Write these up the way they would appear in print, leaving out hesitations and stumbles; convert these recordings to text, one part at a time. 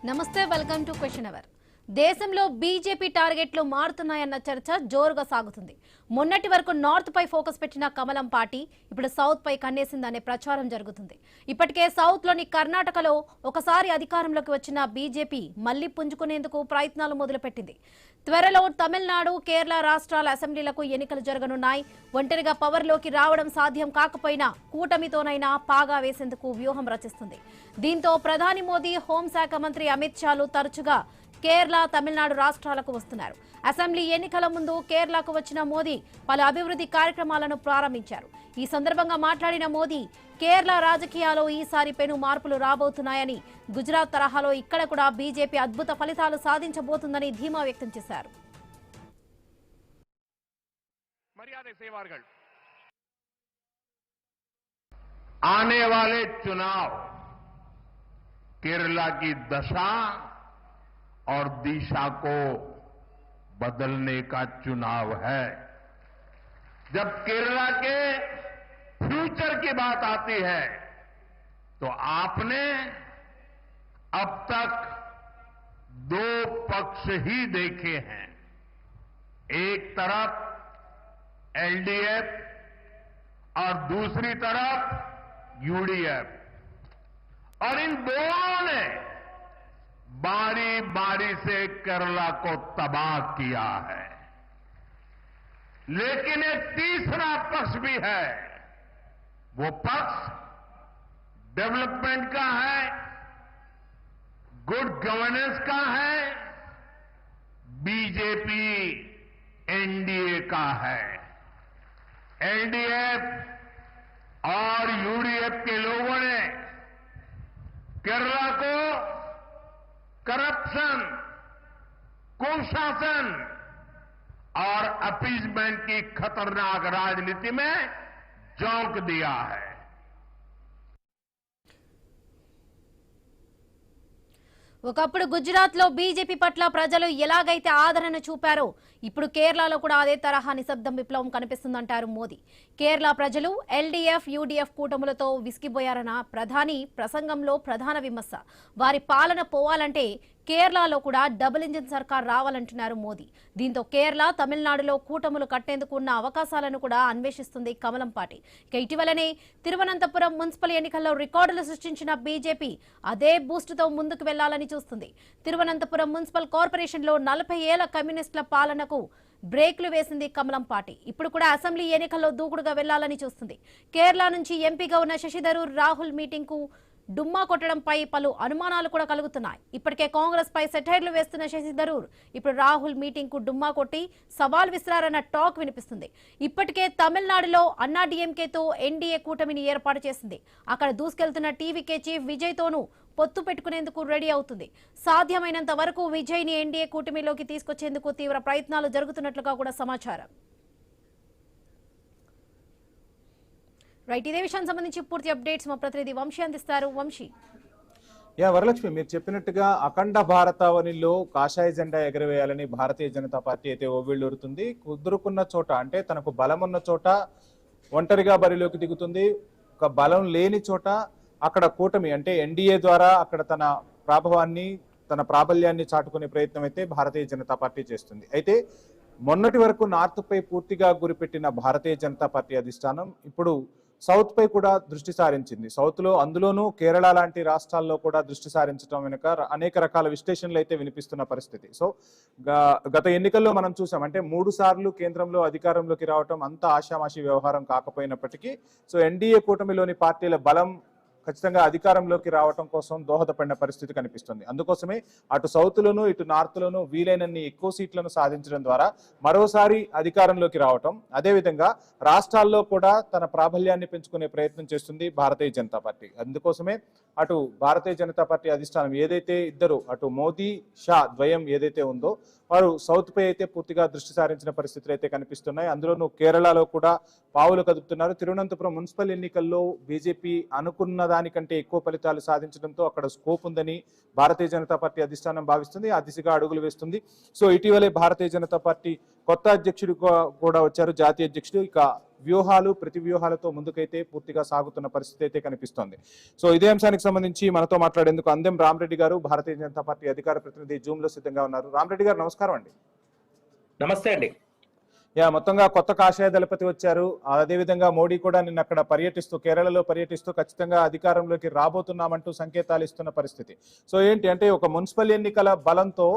నమస్తే, welcome to question hour. దేశంలో BJP టార్గెట్లు మారుతున్నాయన్న చర్చ జోరుగా సాగుతుంది. మొన్నటి వరకు నార్త్ పై ఫోకస్ పెట్టిన కమలం పార్టీ ఇప్పుడు సౌత్ పై కన్నేసిందనే ప్రచారం జరుగుతుంది. ఇప్పటికే సౌత్ లోని కర్ణాటకలో ఒకసారి అధికారంలోకి వచ్చిన బీజేపీ మళ్లీ పుంజుకునేందుకు ప్రయత్నాలు మొదలుపెట్టింది. త్వరలో తమిళనాడు, కేరళ రాష్ట్రాల అసెంబ్లీలకు ఎన్నికలు జరగనున్నాయి. ఒంటరిగా పవర్లోకి రావడం సాధ్యం కాకపోయినా కూటమితోనైనా పాగా వేసేందుకు వ్యూహం రచిస్తుంది. దీంతో ప్రధాని మోదీ, హోంశాఖ మంత్రి అమిత్ షాలు తరచుగా కేరళ, తమిళనాడు రాష్ట్రాలకు వస్తున్నారు. అసెంబ్లీ ఎన్నికల ముందు కేరళకు వచ్చిన మోదీ పలు అభివృద్ధి కార్యక్రమాలను ప్రారంభించారు. ఈ సందర్భంగా మాట్లాడిన మోదీ కేరళ రాజకీయాల్లో ఈసారి పెను మార్పులు రాబోతున్నాయని, గుజరాత్ తరహాలో ఇక్కడ కూడా బీజేపీ అద్భుత ఫలితాలు సాధించబోతుందని ధీమా వ్యక్తం చేశారు. आने वाले चुनाव केरला की दशा और दिशा को बदलने का चुनाव है. जब केरला के फ्यूचर की बात आती है तो आपने अब तक दो पक्ष ही देखे हैं. एक तरफ एलडीएफ और दूसरी तरफ यूडीएफ, और इन दोनों ने बारी बारी से केरला को तबाह किया है. लेकिन एक तीसरा पक्ष भी है. वो पक्ष डेवलपमेंट का है, गुड गवर्नेंस का है, बीजेपी एनडीए का है. एलडीएफ और यूडीएफ के लोगों ने केरला को करप्शन, कुशासन और अपीजमेंट की खतरनाक राजनीति में झोंक दिया है. ఒకప్పుడు గుజరాత్ లో బీజేపీ పట్ల ప్రజలు ఎలాగైతే ఆదరణ చూపారో ఇప్పుడు కేరళలో కూడా అదే తరహా నిశ్శబ్దం విప్లవం కనిపిస్తుందంటారు మోదీ. కేరళ ప్రజలు ఎల్డీఎఫ్, యూడీఎఫ్ కూటములతో విసిగిపోయారన్న ప్రధాని ప్రసంగంలో ప్రధాన విమర్శ. వారి పాలన పోవాలంటే కేరళలో కూడా డబుల్ ఇంజిన్ సర్కార్ రావాలంటున్నారు మోదీ. దీంతో కేరళ, తమిళనాడులో కూటములు కట్టేందుకు ఉన్న అవకాశాలను కూడా అన్వేషిస్తుంది కమలం పార్టీ. ఇక ఇటీవలనే తిరువనంతపురం మున్సిపల్ ఎన్నికల్లో రికార్డులు సృష్టించిన బీజేపీ అదే బూస్టుతో ముందుకు వెళ్లాలని చూస్తుంది. తిరువనంతపురం మున్సిపల్ కార్పొరేషన్లో 40 ఏళ్ల కమ్యూనిస్టుల పాలనకు బ్రేక్లు వేసింది కమలం పార్టీ. ఇప్పుడు కూడా అసెంబ్లీ ఎన్నికల్లో దూకుడుగా వెళ్లాలని చూస్తుంది. కేరళ నుంచి ఎంపీగా ఉన్న శశి థరూర్ రాహుల్ మీటింగ్ కు డుమ్మా కొట్టడంపై పలు అనుమానాలు కూడా కలుగుతున్నాయి. ఇప్పటికే కాంగ్రెస్ పై సెటైర్లు వేస్తున్న శశి థరూర్ ఇప్పుడు రాహుల్ మీటింగ్ కు డుమ్మా కొట్టి సవాల్ విసిరారన్న టాక్ వినిపిస్తుంది. ఇప్పటికే తమిళనాడులో అన్నా డీఎంకేతో ఎన్డీఏ కూటమిని ఏర్పాటు చేసింది. అక్కడ దూసుకెళ్తున్న టీవీకే చీఫ్ విజయ్ తోనూ పొత్తు పెట్టుకునేందుకు రెడీ అవుతుంది. సాధ్యమైనంత వరకు విజయ్ ని ఎన్డీఏ కూటమిలోకి తీసుకొచ్చేందుకు తీవ్ర ప్రయత్నాలు జరుగుతున్నట్లుగా కూడా సమాచారం. రైట్, ఇదే విషయానికి సంబంధించి పూర్తి అప్డేట్స్ మా ప్రతినిధి వంశీ అందిస్తారు. వంశీ. వరలక్ష్మి, మీరు చెప్పినట్టుగా అఖండ భారతావనిలో కాషాయ జెండా ఎగరవేయాలని భారతీయ జనతా పార్టీ అయితే ఓవిళ్ళూరుతుంది. కుదురుకున్న చోట, అంటే తనకు బలం ఉన్న చోట ఒంటరిగా బరిలోకి దిగుతుంది. ఒక బలం లేని చోట అక్కడ కూటమి అంటే ఎన్డీఏ ద్వారా అక్కడ తన ప్రాభవాన్ని, తన ప్రాబల్యాన్ని చాటుకునే ప్రయత్నం అయితే భారతీయ జనతా పార్టీ చేస్తుంది. అయితే మొన్నటి వరకు నార్త్ పై పూర్తిగా గురిపెట్టిన భారతీయ జనతా పార్టీ అధిష్టానం ఇప్పుడు సౌత్ పై కూడా దృష్టి సారించింది. సౌత్ లో, అందులోనూ కేరళ లాంటి రాష్ట్రాల్లో కూడా దృష్టి సారించడం వెనుక అనేక రకాల విశ్లేషణలు అయితే వినిపిస్తున్న పరిస్థితి. సో గత ఎన్నికల్లో మనం చూసాం, అంటే 3 సార్లు కేంద్రంలో అధికారంలోకి రావటం అంత ఆషామాషి వ్యవహారం కాకపోయినప్పటికీ సో ఎన్డీఏ కూటమిలోని పార్టీల బలం ఖచ్చితంగా అధికారంలోకి రావటం కోసం దోహదపడిన పరిస్థితి కనిపిస్తుంది. అందుకోసమే అటు సౌత్ లోను, ఇటు నార్త్ లోను వీలైనన్ని ఎక్కువ సీట్లను సాధించడం ద్వారా మరోసారి అధికారంలోకి రావటం, అదేవిధంగా రాష్ట్రాల్లో కూడా తన ప్రాబల్యాన్ని పెంచుకునే ప్రయత్నం చేస్తుంది భారతీయ జనతా పార్టీ. అందుకోసమే అటు భారతీయ జనతా పార్టీ అధిష్టానం ఏదైతే ఇద్దరు, అటు మోదీ, షా ద్వయం ఏదైతే ఉందో వారు సౌత్ పై అయితే పూర్తిగా దృష్టి సారించిన పరిస్థితులు అయితే కనిపిస్తున్నాయి. అందులోనూ కేరళలో కూడా పావులు కదుపుతున్నారు. తిరువనంతపురం మున్సిపల్ ఎన్నికల్లో బీజేపీ అనుకున్న దానికంటే ఎక్కువ ఫలితాలు సాధించడంతో అక్కడ స్కోప్ ఉందని భారతీయ జనతా పార్టీ అధిష్టానం భావిస్తుంది. ఆ దిశగా అడుగులు వేస్తుంది. సో ఇటీవలే భారతీయ జనతా పార్టీ కొత్త అధ్యక్షుడు కూడా వచ్చారు, జాతీయ అధ్యక్షుడు. ఇక వ్యూహాలు ప్రతి వ్యూహాలతో ముందుకైతే పూర్తిగా సాగుతున్న పరిస్థితి అయితే కనిపిస్తోంది. సో ఇదే అంశానికి సంబంధించి మనతో మాట్లాడేందుకు అందెం రామరెడ్డి గారు, భారతీయ జనతా పార్టీ అధికార ప్రతినిధి జూమ్ లో సిద్ధంగా ఉన్నారు. రామరెడ్డి గారు నమస్కారం అండి. నమస్తే అండి. మొత్తంగా కొత్త కాషాయ దళపతి వచ్చారు. అదేవిధంగా మోడీ కూడా నిన్న అక్కడ పర్యటిస్తూ, కేరళలో పర్యటిస్తూ ఖచ్చితంగా అధికారంలోకి రాబోతున్నామంటూ సంకేతాలు ఇస్తున్న పరిస్థితి. సో ఏంటి అంటే ఒక మున్సిపల్ ఎన్నికల బలంతో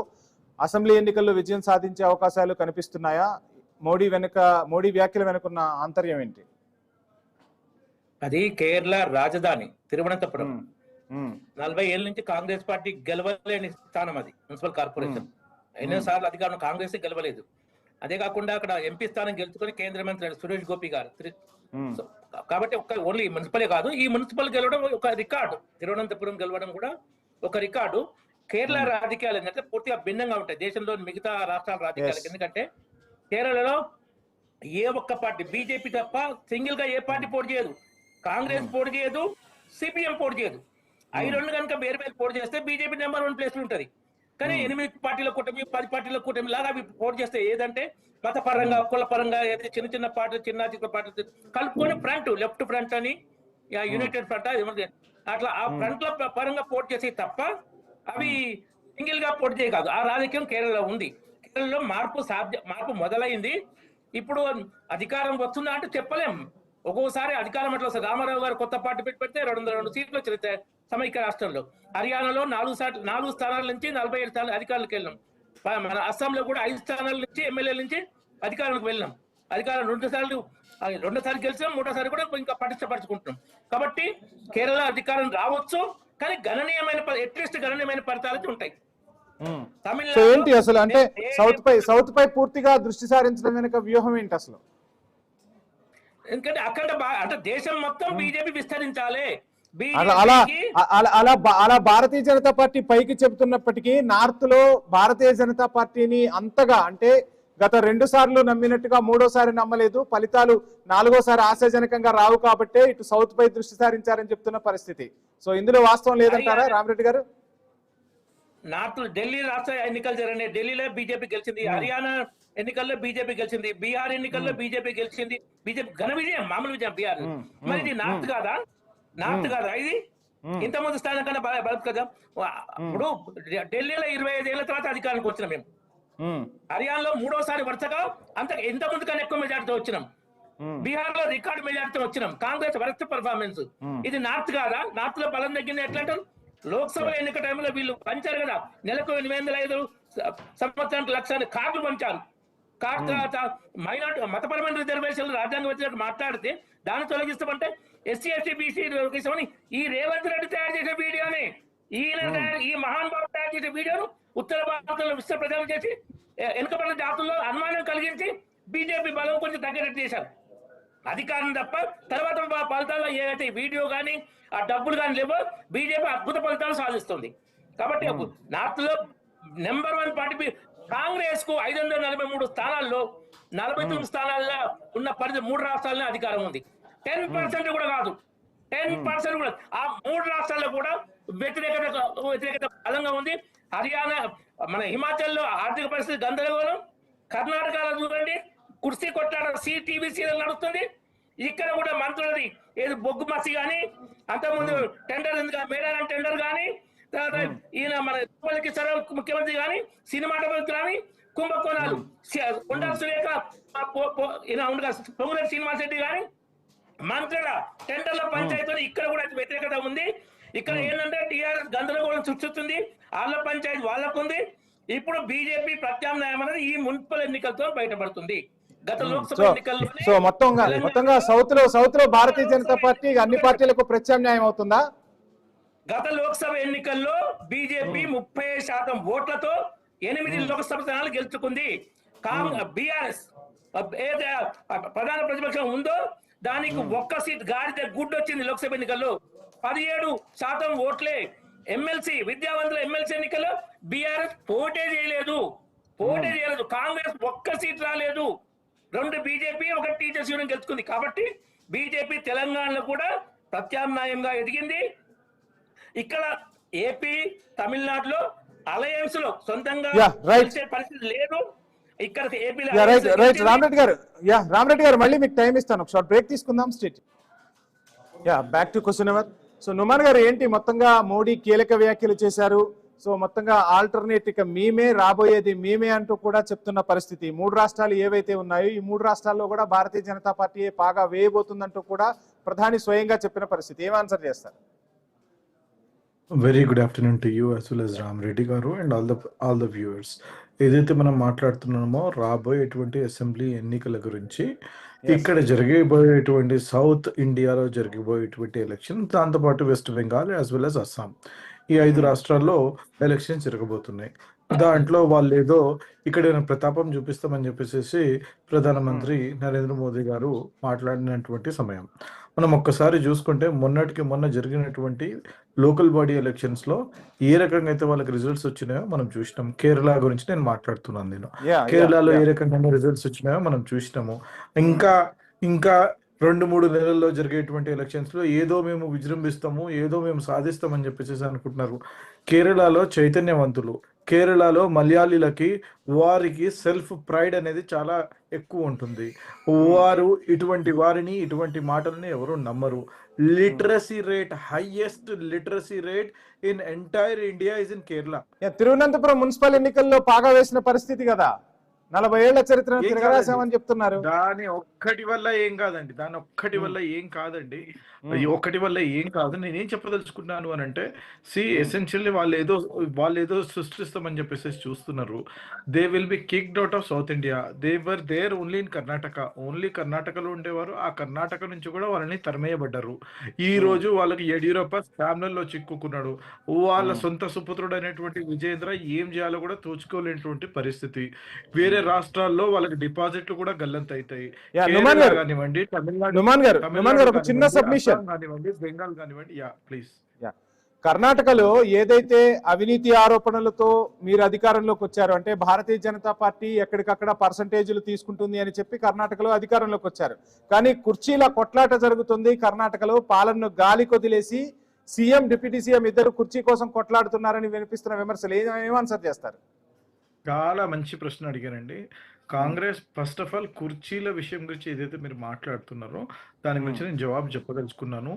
అసెంబ్లీ ఎన్నికల్లో విజయం సాధించే అవకాశాలు కనిపిస్తున్నాయా? మోడీ వ్యాఖ్యల వెనుకున్న ఆంతర్యం ఏంటి? అది కేరళ రాజధాని తిరువనంతపురం. 40 ఏళ్ళ నుంచి కాంగ్రెస్ పార్టీ గెలవలేని స్థానం అది. మున్సిపల్ కార్పొరేషన్ ఎన్నోసార్లు అధికారం కాంగ్రెస్ గెలవలేదు. అదే కాకుండా అక్కడ ఎంపీ స్థానం గెలుచుకొని కేంద్ర మంత్రి సురేష్ గోపి గారు. కాబట్టి ఓన్లీ మున్సిపలే కాదు, ఈ మున్సిపల్ గెలవడం ఒక రికార్డు. తిరువనంతపురం గెలవడం కూడా ఒక రికార్డు. కేరళ రాజకీయాలు ఏంటంటే పూర్తిగా భిన్నంగా ఉంటాయి దేశంలోని మిగతా రాష్ట్రాల రాజకీయాలకు. ఎందుకంటే కేరళలో ఏ ఒక్క పార్టీ, బీజేపీ తప్ప సింగిల్ గా ఏ పార్టీ పోటీ చేయదు. కాంగ్రెస్ పోటీ చేయదు, సిపిఎం పోటీ చేయదు. అవి రెండు కనుక వేరు వేరు పోటీ చేస్తే బీజేపీ నెంబర్ 1 ప్లేస్ లో ఉంటది. కానీ 8 పార్టీల కూటమి, 10 పార్టీల కూటమి లాగా అవి పోటీ చేస్తే ఏదంటే మతపరంగా, కుల పరంగా చిన్న చిన్న పార్టీలు, చిన్న పార్టీలు కలుపుకొని ఫ్రంట్, లెఫ్ట్ ఫ్రంట్ అని, యునైటెడ్ ఫ్రంట్ అట్లా ఆ ఫ్రంట్ల పరంగా పోటీ చేసే తప్ప అవి సింగిల్ గా పోటీ చేయ కాదు. ఆ రాజకీయం కేరళలో ఉంది. కేరళలో మార్పు మొదలైంది. ఇప్పుడు అధికారం వస్తుందా అంటే చెప్పలేం. ఒక్కోసారి అధికారం అట్లా వస్తుంది. రామారావు గారు కొత్త పార్టీ పెడితే 202 సీట్లు వచ్చినాయి సమైక్య రాష్ట్రంలో. హర్యానాలో 4 స్థానాల నుంచి 47 స్థానాలు అధికారులకు వెళ్ళినాం. మన అస్సాంలో కూడా 5 స్థానాల నుంచి ఎమ్మెల్యేల నుంచి అధికారులకు వెళ్ళినాం. అధికారం 2 సార్లు గెలిచినాం, 3సారి కూడా ఇంకా పటిష్టపరచుకుంటున్నాం. కాబట్టి కేరళ అధికారం రావచ్చు, కానీ అట్లీస్ట్ గణనీయమైన ఫలితాలు ఉంటాయి. ఏంటి అసలు అంటే సౌత్ పై పూర్తిగా దృష్టి సారించడం వెనుక వ్యూహం ఏంటి అసలు? ఎందుకంటే అక్కడ అంటే దేశం మొత్తం బీజేపీ విస్తరించాలి. అలా భారతీయ జనతా పార్టీ పైకి చెబుతున్నప్పటికీ నార్త్ లో భారతీయ జనతా పార్టీని అంతగా అంటే గత 2 సార్లు నమ్మినట్టుగా 3వసారి నమ్మలేదు. ఫలితాలు 4వసారి ఆశాజనకంగా రావు కాబట్టే ఇటు సౌత్ పై దృష్టి సారించారని చెప్తున్న పరిస్థితి. సో ఇందులో వాస్తవం లేదంటారా రామరెడ్డి గారు? నార్త్ ఢిల్లీ రాష్ట్ర ఎన్నికలు జరిగినాయి. ఢిల్లీలో బీజేపీ గెలిచింది. హర్యానా ఎన్నికల్లో బీజేపీ గెలిచింది. బీహార్ ఎన్నికల్లో బీజేపీ గెలిచింది. బీజేపీ ఘన విజయం, మామూలు విజయం బీహార్. మరి ఇది నార్త్ కాదా? ఇది ఇంతకుముందు స్థానం కన్నా బలం కదా. ఇప్పుడు ఢిల్లీలో 25 ఏళ్ల తర్వాత అధికారానికి వచ్చినాం మేము. హర్యానాలో 3వసారి వరుసగా ఎంత ముందు కన్నా ఎక్కువ మెజార్టీతో వచ్చినాం. బీహార్ లో రికార్డు మెజార్టీతో వచ్చినాం. Congress worst performance. ఇది నార్త్ కాదా? నార్త్ లో బలం తగ్గింది ఎట్లా అంటారు? లోక్సభ ఎన్నిక టైంలో వీళ్ళు పంచారు కదా, నెలకు 805 సంవత్సరానికి 1,00,000 కార్డులు పంచారు. కార్డు తర్వాత మైనార్టీ మతపరమైన రిజర్వేషన్లు రాజ్యాంగ వ్యతిరేకంగా మాట్లాడితే దాన్ని తొలగిస్తామంటే ఎస్సీ ఎస్టీ బీసీ ఈ రేవంత్ రెడ్డి తయారు చేసే వీడియోని, ఈ మహానుభావుడు తయారు చేసే వీడియోను ఉత్తర భారతంలో విశ్వ ప్రచారం చేసి వెనుకబడిన జాతుల్లో అనుమానం కలిగించి బీజేపీ బలం కొంచెం తగ్గేటట్టు చేశారు. అధికారం తప్ప తర్వాత ఫలితాల్లో ఏదైతే వీడియో కానీ ఆ డబ్బులు కానీ లేవో బీజేపీ అద్భుత ఫలితాలు సాధిస్తుంది. కాబట్టి నార్త్ లో నెంబర్ 1 పార్టీ కాంగ్రెస్ కు 543 స్థానాల్లో 49 స్థానాల్లో ఉన్న పరిధి 3 రాష్ట్రాలనే అధికారం ఉంది. 10% కూడా కాదు, 10% కూడా. ఆ 3 రాష్ట్రాల్లో కూడా వ్యతిరేకత బలంగా ఉంది. హర్యానా, మన హిమాచల్లో ఆర్థిక పరిస్థితి గందరగోళం. కర్ణాటకలో చూడండి, కుర్సీ కొట్టాడ టీవీ సీరియల్ నడుస్తుంది. ఇక్కడ కూడా మంత్రులది ఏది బొగ్గు మసి కానీ, అంతకుముందు టెండర్ మేడారం టెండర్ కానీ, తర్వాత ఈయన మన ముఖ్యమంత్రి కానీ, సినిమాటోగ్రఫీ కానీ, కుంభకోణాలు కొండా సురేఖ, పొంగులేటి శ్రీనివాస్ రెడ్డి కానీ మంత్రుల టెండర్ల పంచాయతీ ఇక్కడ కూడా వ్యతిరేకత ఉంది. ఇక్కడ ఏంటంటే టీఆర్ఎస్ గందరగోళం సృష్టిస్తుంది. వాళ్ళ పంచాయతీ వాళ్ళకుంది. ఇప్పుడు బీజేపీ ప్రత్యామ్నాయం అనేది ఈ మున్సిపల్ ఎన్నికలతో బయటపడుతుంది. గత లోక్సభ ఎన్నికల్లో సో మొత్తంగా సౌత్ లో భారతీయ జనతా పార్టీ అన్ని పార్టీలకు ప్రత్యామ్నాయం అవుతుందా? గత లోక్సభ ఎన్నికల్లో బీజేపీ 30% ఓట్లతో 8 లోక్సభ స్థానాలు గెలుచుకుంది. బీఆర్ఎస్ ఏదైతే ప్రధాన ప్రతిపక్షం ఉందో దానికి 1 సీట్ గాడిద గుడ్ వచ్చింది. లోక్సభ ఎన్నికల్లో 17% ఓట్లే. ఎమ్మెల్సీ విద్యావంతుల ఎమ్మెల్సీ ఎన్నికల్లో బీఆర్ఎస్ పోటీ చేయలేదు. కాంగ్రెస్ 1 సీట్ రాలేదు. 2 బీజేపీ, 1 టీచర్స్ యూనియన్ గెలుచుకుంది. కాబట్టి బీజేపీ తెలంగాణలో కూడా ప్రత్యామ్నాయంగా ఎదిగింది. ఇక్కడ ఏపీ, తమిళనాడులో అలయన్స్ లో సొంతంగా పరిస్థితి లేదు. ఇక్కడ ఏపీలో రైట్ రామరెడ్డి గారు మళ్ళీ మీకు టైం ఇస్తాను, ఒక షార్ట్ బ్రేక్ తీసుకుందాం. State back to question hour. So Numan గారు, ఏంటి మొత్తంగా మోడీ కీలక వ్యాఖ్యలు చేశారు. సో మొత్తంగా ఆల్టర్నేట్ ఇక మేమే రాబోయేది మేమే అంటూ కూడా చెప్తున్న పరిస్థితి. 3 రాష్ట్రాలు ఏవైతే ఉన్నాయో ఈ 3 రాష్ట్రాల్లో కూడా భారతీయ జనతా పార్టీ పాగా వేయబోతుందంటూ కూడా ప్రధాని స్వయంగా చెప్పిన పరిస్థితి. ఏం ఆన్సర్ చేస్తారు? Very good afternoon to you as well as Rama Reddy గారు అండ్ ఆల్ ద వ్యూవర్స్. ఏదైతే మనం మాట్లాడుతున్నామో రాబోయేటువంటి అసెంబ్లీ ఎన్నికల గురించి, ఇక్కడ జరగబోయేటువంటి సౌత్ ఇండియాలో జరగబోయేటువంటి ఎలక్షన్, దాంతోపాటు west Bengal as well as Assam, ఈ 5 రాష్ట్రాల్లో ఎలక్షన్స్ జరగబోతున్నాయి. దాంట్లో వాళ్ళు ఏదో ఇక్కడ ప్రతాపం చూపిస్తామని చెప్పేసి ప్రధానమంత్రి నరేంద్ర మోదీ గారు మాట్లాడినటువంటి సమయం మనం ఒక్కసారి చూసుకుంటే, మొన్నటికి మొన్న జరిగినటువంటి లోకల్ బాడీ ఎలక్షన్స్ లో ఏ రకంగా అయితే వాళ్ళకి రిజల్ట్స్ వచ్చినాయో మనం చూసినాం. కేరళ గురించి నేను మాట్లాడుతున్నాను. నేను కేరళలో ఏ రకంగా రిజల్ట్స్ వచ్చినాయో మనం చూసినాము. ఇంకా 2-3 నెలల్లో జరిగేటువంటి ఎలక్షన్స్ లో ఏదో మేము విజృంభిస్తాము, ఏదో మేము సాధిస్తామని చెప్పేసి అనుకుంటున్నారు. కేరళలో చైతన్యవంతులు, కేరళలో మలయాళీలకి వారికి సెల్ఫ్ ప్రైడ్ అనేది చాలా ఎక్కువ ఉంటుంది. వారు ఇటువంటి వారిని, ఇటువంటి మాటలని ఎవరు నమ్మరు. Literacy rate, highest literacy rate in entire India is in Kerala. Thiruvananthapuram municipal ఎన్నికల్లో పాగా వేసిన పరిస్థితి కదా, 40 ఏళ్ల చరిత్రను తిరగరాసామని చెప్తున్నారు. దాని ఒక్కటి వల్ల ఏం కాదండి, ఒక్కటి వల్ల ఏం కాదు. నేనేం చెప్పదలుచుకున్నాను అని అంటే, ఎసెన్షియల్లీ వాళ్ళు ఏదో సృష్టిస్తామని చెప్పేసి చూస్తున్నారు. They will be kicked out of south India. They were there only in Karnataka. Only కర్ణాటకలో ఉండేవారు. ఆ కర్ణాటక నుంచి కూడా వాళ్ళని తరిమేయబడ్డారు. ఈ రోజు వాళ్ళకి యడ్యూరప్ప స్కామ్లలో చిక్కుకున్నాడు. వాళ్ళ సొంత సుపుత్రుడు అనేటువంటి విజయేంద్ర ఏం చేయాలో కూడా తోచుకోలేనటువంటి పరిస్థితి. వేరే రాష్ట్రాల్లో వాళ్ళకి డిపాజిట్లు కూడా గల్లంత అవుతాయి. కానివ్వండి, తమిళనాడు ఒక చిన్న సబ్మిషన్ కానివ్వండి, బెంగాల్ కానివ్వండి. ప్లీజ్. కర్ణాటకలో ఏదైతే అవినీతి ఆరోపణలతో మీరు అధికారంలోకి వచ్చారు, అంటే భారతీయ జనతా పార్టీ ఎక్కడికక్కడ పర్సంటేజీలు తీసుకుంటుంది అని చెప్పి కర్ణాటకలో అధికారంలోకి వచ్చారు. కానీ కుర్చీల కొట్లాట జరుగుతుంది. కర్ణాటకలో పాలనను గాలి కొదిలేసి సీఎం, డిప్యూటీ సీఎం ఇద్దరు కుర్చీ కోసం కొట్లాడుతున్నారని వినిపిస్తున్న విమర్శలు ఏం ఆన్సర్ చేస్తారు? చాలా మంచి ప్రశ్న అడిగారండి. కాంగ్రెస్ ఫస్ట్ ఆఫ్ ఆల్ కుర్చీల విషయం గురించి ఏదైతే మీరు మాట్లాడుతున్నారో దాని గురించి నేను జవాబు చెప్పదలుచుకున్నాను.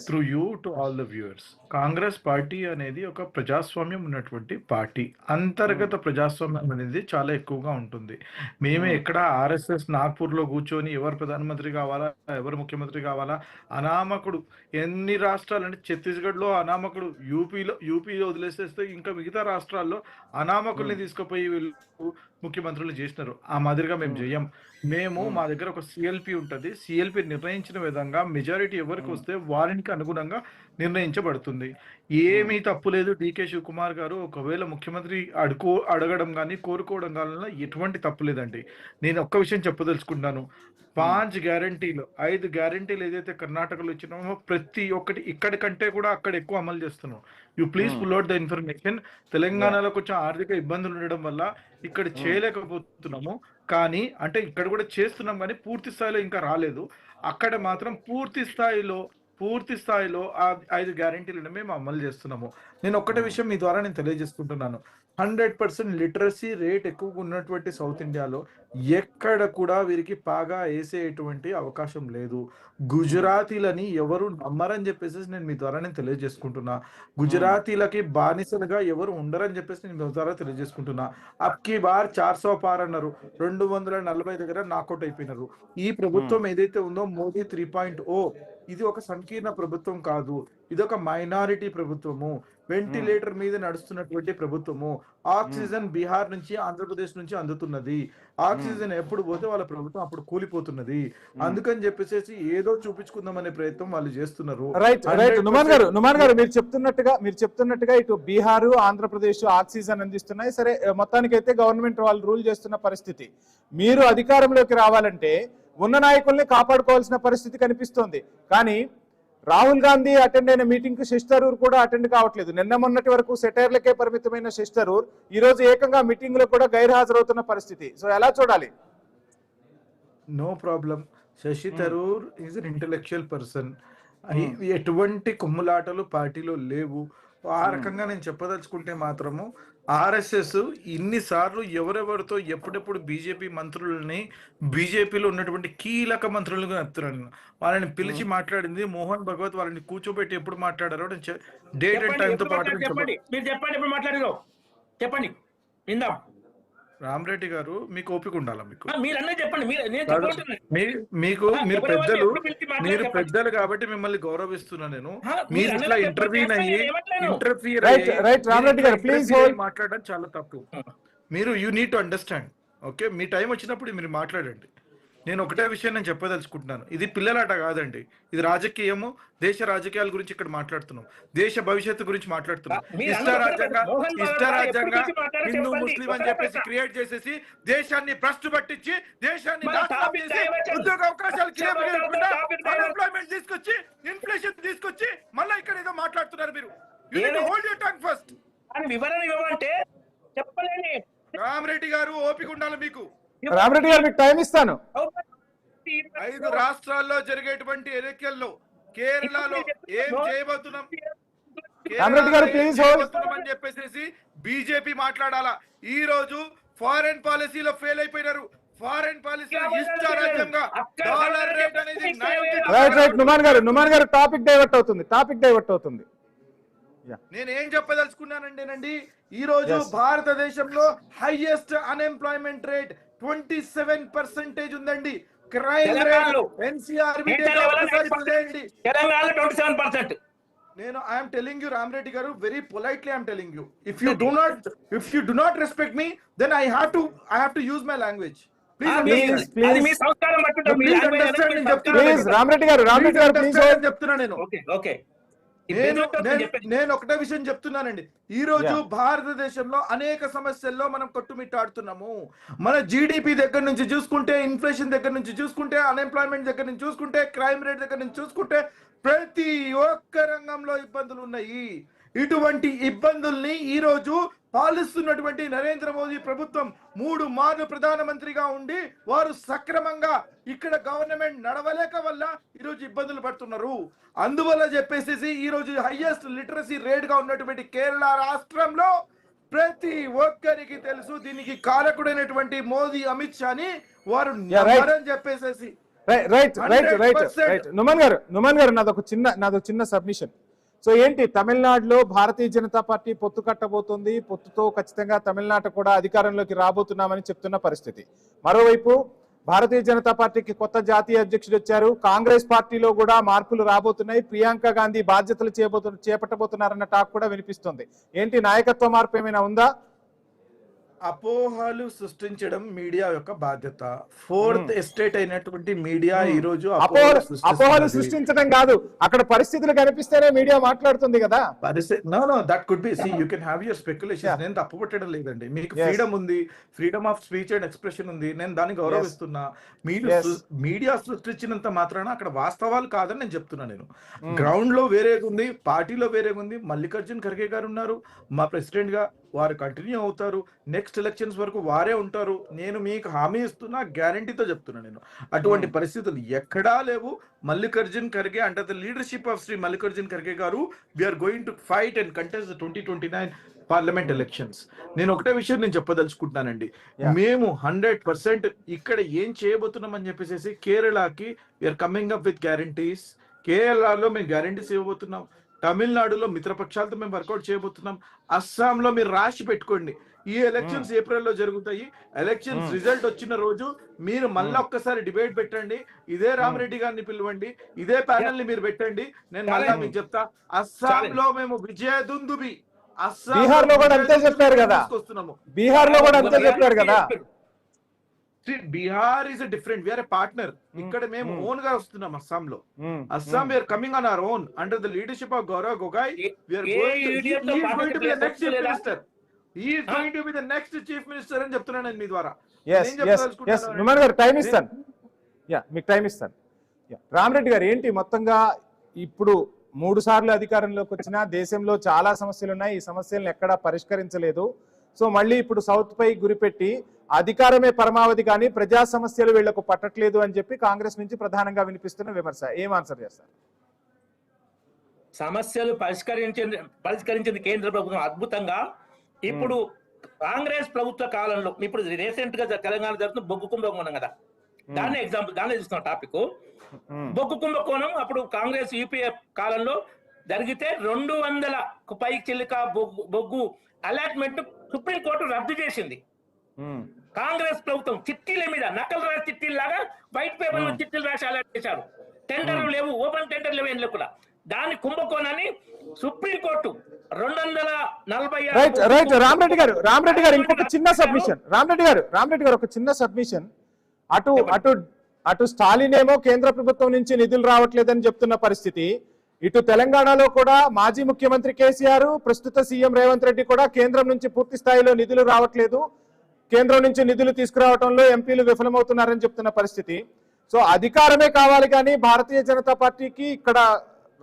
Through you to all the viewers. Congress party అనేది ఒక ప్రజాస్వామ్యం ఉన్నటువంటి పార్టీ. అంతర్గత ప్రజాస్వామ్యం అనేది చాలా ఎక్కువగా ఉంటుంది. మేమే ఎక్కడ ఆర్ఎస్ఎస్ నాగ్పూర్ లో కూర్చొని ఎవరు ప్రధానమంత్రి కావాలా, ఎవరు ముఖ్యమంత్రి కావాలా, అనామకుడు ఎన్ని రాష్ట్రాలు అంటే ఛత్తీస్గఢ్ లో అనామకుడు, యూపీలో వదిలేసేస్తే ఇంకా మిగతా రాష్ట్రాల్లో అనామకుల్ని తీసుకుపోయి వీళ్ళు ముఖ్యమంత్రులు చేసినారు. ఆ మాదిరిగా మేము చేయం. మా దగ్గర ఒక సిఎల్పి ఉంటుంది. సిఎల్పి నిర్ణయించిన విధంగా మెజారిటీ ఎవరికి వస్తే వారికి అనుగుణంగా నిర్ణయించబడుతుంది. ఏమీ తప్పు లేదు. డికే శివకుమార్ గారు ఒకవేళ ముఖ్యమంత్రి అడగడం కానీ కోరుకోవడం కానీ ఎటువంటి తప్పు లేదండి. నేను ఒక్క విషయం చెప్పదలుచుకుంటాను. 5 గ్యారంటీలు 5 గ్యారంటీలు ఏదైతే కర్ణాటకలో ఇచ్చినామో ప్రతి ఒక్కటి ఇక్కడ కంటే కూడా అక్కడ ఎక్కువ అమలు చేస్తున్నాం. You please pull out the information. తెలంగాణలో కొంచెం ఆర్థిక ఇబ్బందులు ఉండడం వల్ల ఇక్కడ చేయలేకపోతున్నాము. కానీ అంటే ఇక్కడ కూడా చేస్తున్నాం కానీ పూర్తి స్థాయిలో ఇంకా రాలేదు. అక్కడ మాత్రం పూర్తి స్థాయిలో ఆ 5 గ్యారంటీలను మేము అమలు చేస్తున్నాము. నేను ఒక్కటే విషయం మీ ద్వారా నేను తెలియజేసుకుంటున్నాను. 100% లిటరసీ రేట్ ఎక్కువగా ఉన్నటువంటి సౌత్ ఇండియాలో ఎక్కడ కూడా వీరికి పాగా వేసేటువంటి అవకాశం లేదు. గుజరాతీలని ఎవరు నమ్మరని చెప్పేసి నేను మీ ద్వారా నేను తెలియజేసుకుంటున్నా. గుజరాతీలకి బానిసలుగా ఎవరు ఉండరని చెప్పేసి నేను మీ ద్వారా తెలియజేసుకుంటున్నా. అబ్కి బార్ 400 పార్ అన్నారు. 240 దగ్గర నాకౌట్ అయిపోయినారు. ఈ ప్రభుత్వం ఏదైతే ఉందో మోదీ 3.0 ఇది ఒక సంకీర్ణ ప్రభుత్వం కాదు. ఇది ఒక మైనారిటీ ప్రభుత్వము. వెంటిలేటర్ మీద నడుస్తున్నటువంటి ప్రభుత్వము. ఆక్సిజన్ బీహార్ నుంచి, ఆంధ్రప్రదేశ్ నుంచి అందుతున్నది. ఆక్సిజన్ ఎప్పుడు పోతే వాళ్ళ ప్రభుత్వం అప్పుడు కూలిపోతున్నది. అందుకని చెప్పేసి ఏదో చూపించుకుందామనే ప్రయత్నం వాళ్ళు చేస్తున్నారు. రైట్ నుమాన్ గారు మీరు చెప్తున్నట్టుగా ఇటు బీహారు, ఆంధ్రప్రదేశ్ ఆక్సిజన్ అందిస్తున్నాయి. సరే, మొత్తానికైతే గవర్నమెంట్ వాళ్ళు రూల్ చేస్తున్న పరిస్థితి. మీరు అధికారంలోకి రావాలంటే ఉన్న నాయకుల్ని కాపాడుకోవాల్సిన పరిస్థితి కనిపిస్తోంది. కానీ రాహుల్ గాంధీ అటెండ్ అయిన మీటింగ్ కు శశి థరూర్ కూడా అటెండ్ కావట్లేదు. నిన్న మొన్నటి వరకు సెటైర్లకే పరిమితమైన శశి థరూర్ ఈ రోజు ఏకంగా మీటింగ్ లో కూడా గైర్హాజరవుతున్న పరిస్థితి. సో ఎలా చూడాలి? No problem. Shashi Tharoor is an intellectual person. ఎటువంటి కుమ్ములాటలు పార్టీలో లేవు. ఆ రకంగా నేను చెప్పదలుచుకుంటే మాత్రము ఆర్ఎస్ఎస్ ఇన్నిసార్లు ఎవరెవరితో ఎప్పుడెప్పుడు బీజేపీ మంత్రులని బీజేపీలో ఉన్నటువంటి కీలక మంత్రులుగా చెప్తున్నాను. వాళ్ళని పిలిచి మాట్లాడింది మోహన్ భగవత్. వాళ్ళని కూర్చోబెట్టి ఎప్పుడు మాట్లాడారో నేను డేట్ అండ్ టైం తో పాటు చెప్పండి. మీరు చెప్పండి ఎప్పుడు మాట్లాడారో చెప్పండి విందాం. రామరెడ్డి గారు మీకు ఓపిక ఉండాలా? మీకు మీరు అన్నీ చెప్పండి. మీకు మీరు పెద్దలు కాబట్టి మిమ్మల్ని గౌరవిస్తున్నా నేను. మీరు ఇట్లా ఇంటర్వ్యూన్ అయ్యి మాట్లాడడం చాలా తప్పు. మీరు you need to understand. Okay, me time వచ్చినప్పుడు మీరు మాట్లాడండి. నేను ఒకటే విషయం నేను చెప్పదలుచుకుంటున్నాను. ఇది పిల్లలాట కాదండి, ఇది రాజకీయము. దేశ రాజకీయాల గురించి ఇక్కడ మాట్లాడుతున్నాం, దేశ భవిష్యత్తు గురించి మాట్లాడుతున్నాం. ఇష్టారాజ్యంగా హిందూ ముస్లిం అని చెప్పేసి క్రియేట్ చేసేసి దేశాన్ని భ్రష్టు పట్టించి దేశాన్ని ఉద్యోగ అవకాశాలు అన్ఎంప్లాయ్మెంట్ తీసుకొచ్చి ఇన్ఫ్లేషన్ తీసుకొచ్చి మళ్ళీ ఇక్కడ ఏదో మాట్లాడుతున్నారు మీరు. Hold your tongue first. వివరణ ఇవ్వమంటే చెప్పలేని. రామరెడ్డి గారు ఓపిక ఉండాలి మీకు. రామరెడ్డి గారు మీకు టైం ఇస్తాను. 5 రాష్ట్రాల్లో జరిగేటువంటి ఎన్నికల్లో కేరళలో ఏం చేయబోతున్నాం అని చెప్పేసి బీజేపీ మాట్లాడాలా. ఈ రోజు ఫారెన్ పాలసీలో ఫెయిల్ అయిపోయినారు. ఫారెన్ పాలసీ ఇష్టారాజ్యంగా డాలర్ రేట్ అనేది నుమాన్ గారు టాపిక్ డైవర్ట్ అవుతుంది. నేను ఏం చెప్పదలుచుకున్నానంటేనండి, ఈ రోజు భారతదేశంలో హైయెస్ట్ అన్ఎంప్లాయ్మెంట్ రేట్ 27% ఉందండి. క్రైమ్ రేట్ ఎన్సీఆర్ నేను ఐఎమ్ టెలింగ్ యూ రామరెడ్డి గారు, very politely I'm telling you, if you do not respect me then I have to use my language. చెప్తున్నా నేను ఒకటే విషయం చెప్తున్నానండి. ఈ రోజు భారతదేశంలో అనేక సమస్యల్లో మనం కొట్టుమిట్టాడుతున్నాము. మన జీడిపి దగ్గర నుంచి చూసుకుంటే, ఇన్ఫ్లేషన్ దగ్గర నుంచి చూసుకుంటే, అన్ఎంప్లాయ్మెంట్ దగ్గర నుంచి చూసుకుంటే, క్రైమ్ రేట్ దగ్గర నుంచి చూసుకుంటే ప్రతి ఒక్క రంగంలో ఇబ్బందులు ఉన్నాయి. ఇటువంటి ఇబ్బందుల్ని ఈ రోజు పాలిస్తున్నటువంటి నరేంద్ర మోదీ ప్రభుత్వం 3 మార్లు ప్రధానమంత్రిగా ఉండి వారు సక్రమంగా ఇక్కడ గవర్నమెంట్ నడవలేక వల్ల ఈరోజు ఇబ్బందులు పడుతున్నారు. అందువల్ల చెప్పేసి ఈరోజు హైయెస్ట్ లిటరసీ రేట్ గా ఉన్నటువంటి కేరళ రాష్ట్రంలో ప్రతి ఒక్కరికి తెలుసు దీనికి కారకుడైనటువంటి మోదీ, అమిత్ షాని వారు చెప్పేసి. నుమాన్ గారు నాదొక చిన్న సబ్మిషన్. సో ఏంటి, తమిళనాడులో భారతీయ జనతా పార్టీ పొత్తు కట్టబోతుంది, పొత్తుతో ఖచ్చితంగా తమిళనాడు కూడా అధికారంలోకి రాబోతున్నామని చెప్తున్న పరిస్థితి. మరోవైపు భారతీయ జనతా పార్టీకి కొత్త జాతీయ అధ్యక్షుడు వచ్చారు, కాంగ్రెస్ పార్టీలో కూడా మార్పులు రాబోతున్నాయి, ప్రియాంక గాంధీ బాధ్యతలు చేపట్టబోతున్నారన్న టాక్ కూడా వినిపిస్తుంది. ఏంటి, నాయకత్వ మార్పు ఏమైనా ఉందా? అపోహలు సృష్టించడం మీడియా యొక్క బాధ్యత. ఫోర్త్ ఎస్టేట్ అయినటువంటి మీడియా ఈ రోజు అపోహలు సృష్టించడం కాదు, అక్కడ పరిస్థితులు కనిపిస్తేనే మీడియా మాట్లాడుతుంది కదా. That could be, you can have your speculation. నేను తప్పు పెట్టడం లేదండి, మీకు ఫ్రీడమ్ ఉంది, freedom of speech and expression ఉంది, నేను దాన్ని గౌరవిస్తున్నా. మీడియా సృష్టించినంత మాత్రాన అక్కడ వాస్తవాలు కాదని నేను చెప్తున్నా. నేను గ్రౌండ్ లో వేరేగా ఉంది, పార్టీలో వేరేగా ఉంది. మల్లికార్జున్ ఖర్గే గారు ఉన్నారు మా ప్రెసిడెంట్ గా, వారు కంటిన్యూ అవుతారు, నెక్స్ట్ ఎలక్షన్స్ వరకు వారే ఉంటారు. నేను మీకు హామీ ఇస్తున్నా, గ్యారంటీతో చెప్తున్నా. నేను అటువంటి పరిస్థితులు ఎక్కడా లేవు. Mallikarjun Kharge under the leadership of Shri Mallikarjun Kharge గారు we're going to fight and contest the 2029 parliament elections. నేను ఒకటే విషయం నేను చెప్పదలుచుకుంటున్నానండి, మేము 100% ఇక్కడ ఏం చేయబోతున్నాం అని చెప్పేసి కేరళకి we're coming up with guarantees. కేరళలో మేము గ్యారంటీస్ ఇవ్వబోతున్నాం, తమిళనాడులో మిత్రపక్షాలతో మేము వర్కౌట్ చేయబోతున్నాం, అస్సాంలో మీరు రాసి పెట్టుకోండి. ఈ ఎలక్షన్స్ ఏప్రిల్లో జరుగుతాయి. ఎలక్షన్స్ రిజల్ట్ వచ్చిన రోజు మీరు మళ్ళీ ఒక్కసారి డిబేట్ పెట్టండి, ఇదే రామరెడ్డి గారిని పిలవండి, ఇదే ప్యానెల్ ని మీరు పెట్టండి. నేను మళ్ళా మీకు చెప్తా, అస్సాంలో మేము విజయదుందుబి, బీహార్ లో కూడా అంతే చెప్పారు కదా, బీహార్ లో కూడా అంతే చెప్పారు కదా. Bihar is different, we're a partner. ఇక్కడ మేము ఓన్ గా వస్తున్నాం అస్సాంలో. Assam we're coming on our own under the leadership of Gaurav Gogoi. Chief minister అని చెప్తున్నాను నేను మీ ద్వారా. టైం ఇస్తాను, మీకు టైం ఇస్తాను. రామరెడ్డి గారు, ఏంటి మొత్తంగా ఇప్పుడు 3 సార్లు అధికారంలోకి వచ్చినా దేశంలో చాలా సమస్యలు ఉన్నాయి, ఈ సమస్యలను ఎక్కడా పరిష్కరించలేదు. సో మళ్ళీ ఇప్పుడు సౌత్ పై గురిపెట్టి అధికారమే పరమావధి కానీ ప్రజా సమస్యలు వీళ్లకు పట్టట్లేదు అని చెప్పి కాంగ్రెస్ నుంచి ప్రధానంగా వినిపిస్తున్న విమర్శ, ఏం ఆన్సర్ చేస్తారు? సమస్యలు పరిష్కరించింది కేంద్ర ప్రభుత్వం అద్భుతంగా. ఇప్పుడు కాంగ్రెస్ ప్రభుత్వ కాలంలో ఇప్పుడు రీసెంట్ గా తెలంగాణ జరుగుతున్న బొగ్గు కుంభకోణం కదా, దాన్ని ఎగ్జాంపుల్ దాన్ని చూస్తున్న టాపిక్ బొగ్గు కుంభకోణం. అప్పుడు కాంగ్రెస్ యూపీఏ కాలంలో జరిగితే 200 పైకి చిల్లిక బొగ్గు అలాట్మెంట్ సుప్రీంకోర్టు రద్దు చేసింది. కాంగ్రెస్ ప్రభుత్వం చిట్టీల మీద నకలు రాసి చిట్టీల లాగా వైట్ పేపర్ లో చిట్టీలు రాసి అలాట్ చేశారు. టెండర్లు లేవు, ఓపెన్ టెండర్ లేవు, ఏం లేకుండా. దాని కుంభకోణాన్ని సుప్రీంకోర్టు 246. రైట్ రామరెడ్డి గారు ఇంకొక చిన్న సబ్మిషన్. రామరెడ్డి గారు ఒక చిన్న సబ్మిషన్. అటు స్టాలిన్ ఏమో కేంద్ర ప్రభుత్వం నుంచి నిధులు రావట్లేదని చెప్తున్న పరిస్థితి, ఇటు తెలంగాణలో కూడా మాజీ ముఖ్యమంత్రి కేసీఆర్, ప్రస్తుత సీఎం రేవంత్ రెడ్డి కూడా కేంద్రం నుంచి పూర్తి స్థాయిలో నిధులు రావట్లేదు, కేంద్రం నుంచి నిధులు తీసుకురావడంలో ఎంపీలు విఫలమవుతున్నారని చెప్తున్న పరిస్థితి. సో అధికారమే కావాలి కానీ భారతీయ జనతా పార్టీకి ఇక్కడ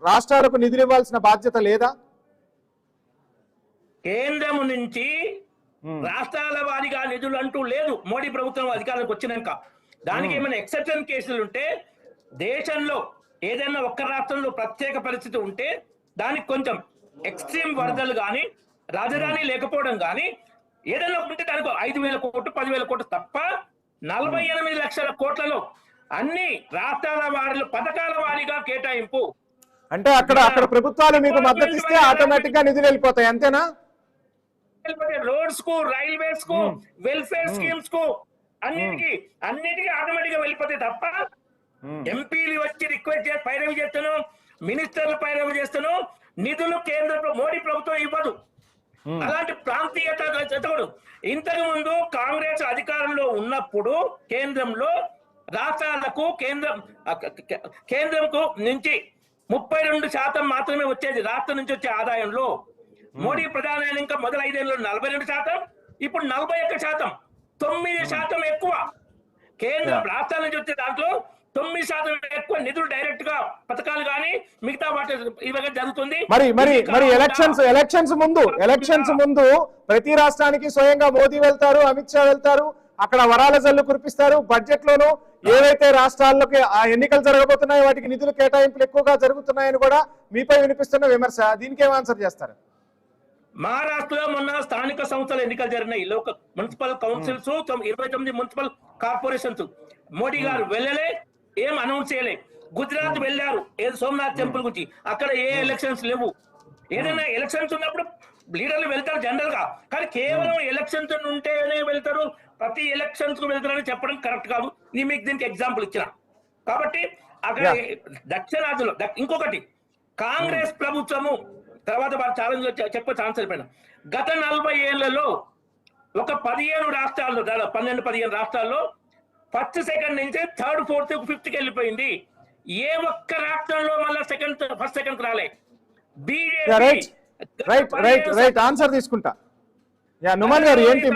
రాష్ట్రాలకు నిధులు ఇవ్వాల్సిన బాధ్యత లేదా? కేంద్రం నుంచి రాష్ట్రాల వారిగా నిధులు అంటూ లేదు. మోడీ ప్రభుత్వం అధికారంలోకి వచ్చినాక దానికి ఏమైనా ఎక్సెప్షన్ కేసులు ఉంటే, దేశంలో ఏదైనా ఒక్క రాష్ట్రంలో ప్రత్యేక పరిస్థితి ఉంటే దానికి కొంచెం ఎక్స్ట్రీమ్ వరదలు కానీ, రాజధాని లేకపోవడం కానీ ఏదైనా ఉంటే దానికి 5,000 కోట్లు 10,000 కోట్లు తప్ప 48 లక్షల కోట్లలో అన్ని రాష్ట్రాల వారిలో పథకాల వారీగా కేటాయింపు. అంటే అక్కడ ప్రభుత్వాలు మీకు మద్దతు ఇస్తే ఆటోమేటిక్ గా నిధులు వెళ్ళిపోతాయి, అంతేనా? రోడ్స్ కు, రైల్వేస్ కు, వెల్ఫేర్ స్కీమ్స్ కు, అన్నిటికీ ఆటోమేటిక్ గా వెళ్ళిపోతాయి తప్ప ఎంపీలు వచ్చి రిక్వెస్ట్ చేసి పైరవి చేస్తాను, మినిస్టర్లు పైరవి చేస్తాను, నిధులు కేంద్ర మోడీ ప్రభుత్వం ఇవ్వదు. అలాంటి ప్రాంతీయత చెత్తడు. ఇంతకు ముందు కాంగ్రెస్ అధికారంలో ఉన్నప్పుడు కేంద్రంలో రాష్ట్రాలకు కేంద్రంకు నుంచి 32% మాత్రమే వచ్చేది రాష్ట్రం నుంచి వచ్చే ఆదాయంలో. మోడీ ప్రధానమైనాక మొదటి 5 ఏళ్ళలో 42%, ఇప్పుడు 41%, 9% ఎక్కువ. కేంద్రం రాష్ట్రాల నుంచి వచ్చే దాంట్లో 9% ఎక్కువ నిధులు డైరెక్ట్ గా పథకాలు కానీ మిగతా వాటి ఇవ్వగా జరుగుతుంది. మరి ఎలక్షన్స్ ముందు ప్రతి రాష్ట్రానికి స్వయంగా మోదీ వెళ్తారు, అమిత్ షా వెళ్తారు, అక్కడ వరాల జల్లు కురిపిస్తారు. బడ్జెట్ లోను ఏవైతే రాష్ట్రాల్లోకి ఆ ఎన్నికలు జరగబోతున్నాయో వాటికి నిధులు కేటాయింపులు ఎక్కువగా జరుగుతున్నాయని కూడా మీపై వినిపిస్తున్న విమర్శ, దీనికి ఏం ఆన్సర్ చేస్తారు? మహారాష్ట్రలో మొన్న స్థానిక సంస్థల ఎన్నికలు జరిగినాయి. Municipal councils, 29 municipal corporations. Modi గారు వెళ్ళలే, ఏం అనౌన్స్ చేయలే. గుజరాత్ వెళ్ళారు ఏదో సోమనాథ్ టెంపుల్ గురించి, అక్కడ ఏ ఎలక్షన్స్ లేవు. ఏదైనా ఎలక్షన్స్ ఉన్నప్పుడు లీడర్లు వెళ్తారు జనరల్ గా, కానీ కేవలం ఎలక్షన్స్ ఉంటేనే వెళ్తారు, ప్రతి ఎలక్షన్స్ కు వెళ్తారని చెప్పడం కరెక్ట్ కాదు. నేను మీకు దీనికి ఎగ్జాంపుల్ ఇచ్చిన. కాబట్టి అక్కడ దక్షిణాదిలో ఇంకొకటి కాంగ్రెస్ ప్రభుత్వము తర్వాత వారు ఛాలెంజ్ చెప్పొచ్చు ఆన్సర్ పైన. గత 40 ఏళ్లలో ఒక 15 రాష్ట్రాల్లో, 12-15 రాష్ట్రాల్లో ఫస్ట్ సెకండ్ నుంచి థర్డ్, ఫోర్త్, ఫిఫ్త్ కి వెళ్ళిపోయింది. ఏ ఒక్క రాష్ట్రంలో మళ్ళీ ఫస్ట్ సెకండ్ రాలే. రైట్ ఆన్సర్ తీసుకుంటా. నుమాన్ గారు, ఏంటి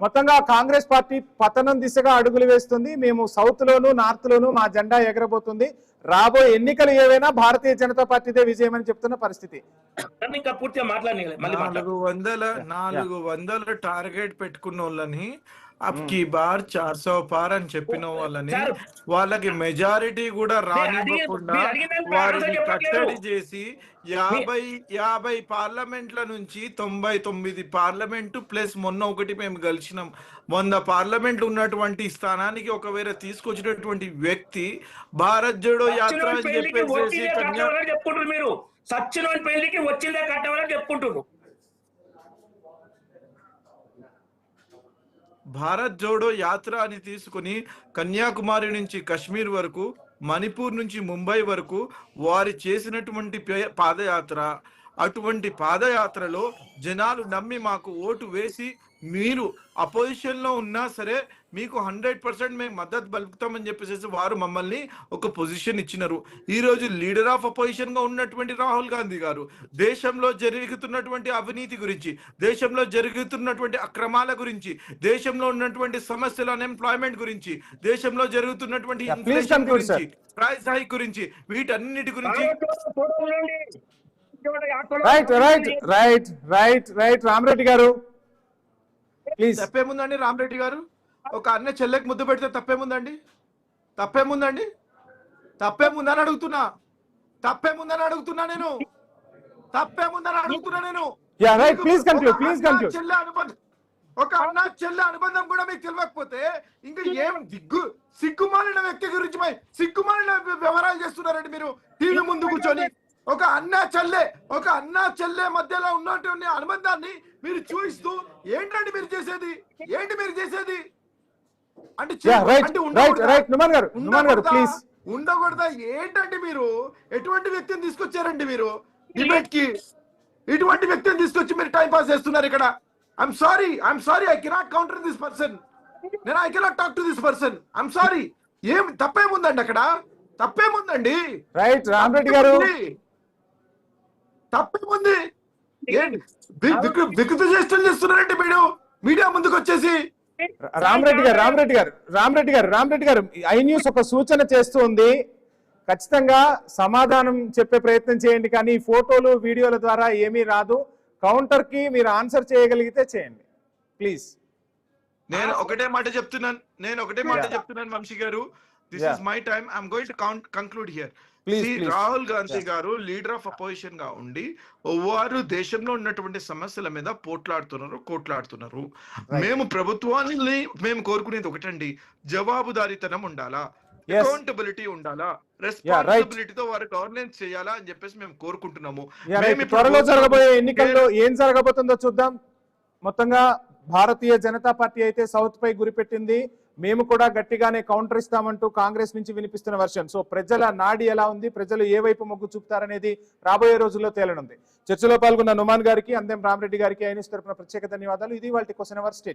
మొత్తంగా కాంగ్రెస్ పార్టీ పతనం దిశగా అడుగులు వేస్తుంది. మేము సౌత్ లోను, నార్త్ లోను మా జెండా ఎగరబోతుంది. రాబోయే ఎన్నికలు ఏవైనా భారతీయ జనతా పార్టీదే విజయం అని చెప్తున్న పరిస్థితి. ఇంకా పూర్తిగా మాట్లాడలేదు. 400 టార్గెట్ పెట్టుకున్న వాళ్ళని అబ్కి బార్ 400 పార్ అని చెప్పిన వాళ్ళకి మెజారిటీ కూడా రానివ్వకుండా వారిని కట్టడి చేసి 50 పార్లమెంట్ల నుంచి 99 పార్లమెంటు ప్లస్ మొన్న ఒకటి మేము గెలిచినాం. 100 పార్లమెంట్లు ఉన్నటువంటి స్థానానికి ఒకవేళ తీసుకొచ్చినటువంటి వ్యక్తి భారత్ జోడో యాత్ర అని చెప్పేసి చెప్పుకుంటారు. మీరు సచ్చినోని పెళ్లికి వచ్చిందే కట్టవాలని చెప్పుకుంటున్నారు. భారత్ జోడో యాత్ర అని తీసుకుని కన్యాకుమారి నుంచి కశ్మీర్ వరకు, మణిపూర్ నుంచి ముంబై వరకు వారు చేసినటువంటి పాదయాత్ర, అటువంటి పాదయాత్రలో జనాలు నమ్మి మాకు ఓటు వేసి మీరు అపోజిషన్ లో ఉన్నా సరే మీకు 100% మేము మద్దతు పలుకుతామని చెప్పేసి వారు మమ్మల్ని ఒక పొజిషన్ ఇచ్చినారు. ఈ రోజు లీడర్ ఆఫ్ అపోజిషన్ గా ఉన్నటువంటి రాహుల్ గాంధీ గారు దేశంలో జరుగుతున్నటువంటి అవినీతి గురించి, దేశంలో జరుగుతున్నటువంటి అక్రమాల గురించి, దేశంలో ఉన్నటువంటి సమస్యల అన్ఎంప్లాయ్మెంట్ గురించి, దేశంలో జరుగుతున్నటువంటి ఇన్ఫ్లేషన్ గురించి, ప్రైస్ హైక్ గురించి, వీటన్నిటి గురించి రైట్ రామరెడ్డి గారు, తప్పేముందండి? రామరెడ్డి గారు, ఒక అన్న చెల్లెకి ముద్దు పెడితే తప్పేముందండి? తప్పేముందని అడుగుతున్నా నేను. తప్పేముందని అడుగుతున్నా నేను. Yeah, right. Please conclude. Please conclude. చెల్లె అనుబంధం, ఒక అన్న చెల్లె అనుబంధం కూడా మీకు తెలియకపోతే ఇంకా ఏం సిగ్గుమాలిన వ్యక్తి గురించి సిగ్గుమాలిన వ్యవహారాలు చేస్తున్నారండి మీరు టీవీ ముందు కూర్చొని. ఒక అన్న చెల్లె మధ్యలో ఉన్నటువంటి అనుబంధాన్ని మీరు చూపిస్తూ ఏంటండి మీరు చేసేది? అంటే ఉండకూడదా? ఏంటండి మీరు ఎటువంటి వ్యక్తిని తీసుకొచ్చారండి మీరు డిబేట్ కి? ఇటువంటి వ్యక్తిని తీసుకొచ్చి మీరు టైం పాస్ చేస్తున్నారు ఇక్కడ. I'm sorry I cannot counter this person. I cannot talk to this person. I'm sorry. ఏం తప్పేముందండి అక్కడ? తప్పేముందండి? రైట్ రామరెడ్డి గారు, తప్పేముంది? వికృత చేష్టలు చేస్తున్నారండి మీరు మీడియా ముందుకు వచ్చేసి. రామరెడ్డి గారు ఐ న్యూస్ ఒక సూచన చేస్తూ ఉంది. ఖచ్చితంగా సమాధానం చెప్పే ప్రయత్నం చేయండి, కానీ ఫోటోలు వీడియోల ద్వారా ఏమీ రాదు. కౌంటర్ కి మీరు ఆన్సర్ చేయగలిగితే చేయండి ప్లీజ్. నేను ఒకటే మాట చెప్తున్నాను వంశీ గారు. This is my time. I'm going to conclude here. Rahul Gandhi గారు లీడర్ ఆఫ్ అపోజిషన్ గా ఉండి వారు దేశంలో ఉన్నటువంటి సమస్యల మీద కోట్లాడుతున్నారు. మేము ప్రభుత్వాన్ని కోరుకునేది ఒకటండి, జవాబుదారీతనం ఉండాలా, అకౌంటబిలిటీ ఉండాలా, రెస్పాన్సిబిలిటీతో వారు గవర్నెన్స్ చేయాలా అని చెప్పేసి మేము కోరుకుంటున్నాము. త్వరలో జరగబోయే ఎన్నికల్లో ఏం జరగబోతుందో చూద్దాం. మొత్తంగా భారతీయ జనతా పార్టీ అయితే సౌత్ పై గురిపెట్టింది. మేము కూడా గట్టిగానే కౌంటర్ ఇస్తామంటూ కాంగ్రెస్ నుంచి వినిపిస్తున్న వర్షన్. సో ప్రజల నాడి ఎలా ఉంది, ప్రజలు ఏ వైపు మొగ్గు చూపుతారనేది రాబోయే రోజుల్లో తేలనుంది. చర్చలో పాల్గొన్న నుమాన్ గారికి, అందెం రామరెడ్డి గారికి ఐ న్యూస్ తరపున ప్రత్యేక ధన్యవాదాలు. ఇది వాళ్ళ క్వశ్చన్ అవర్. స్టేట్.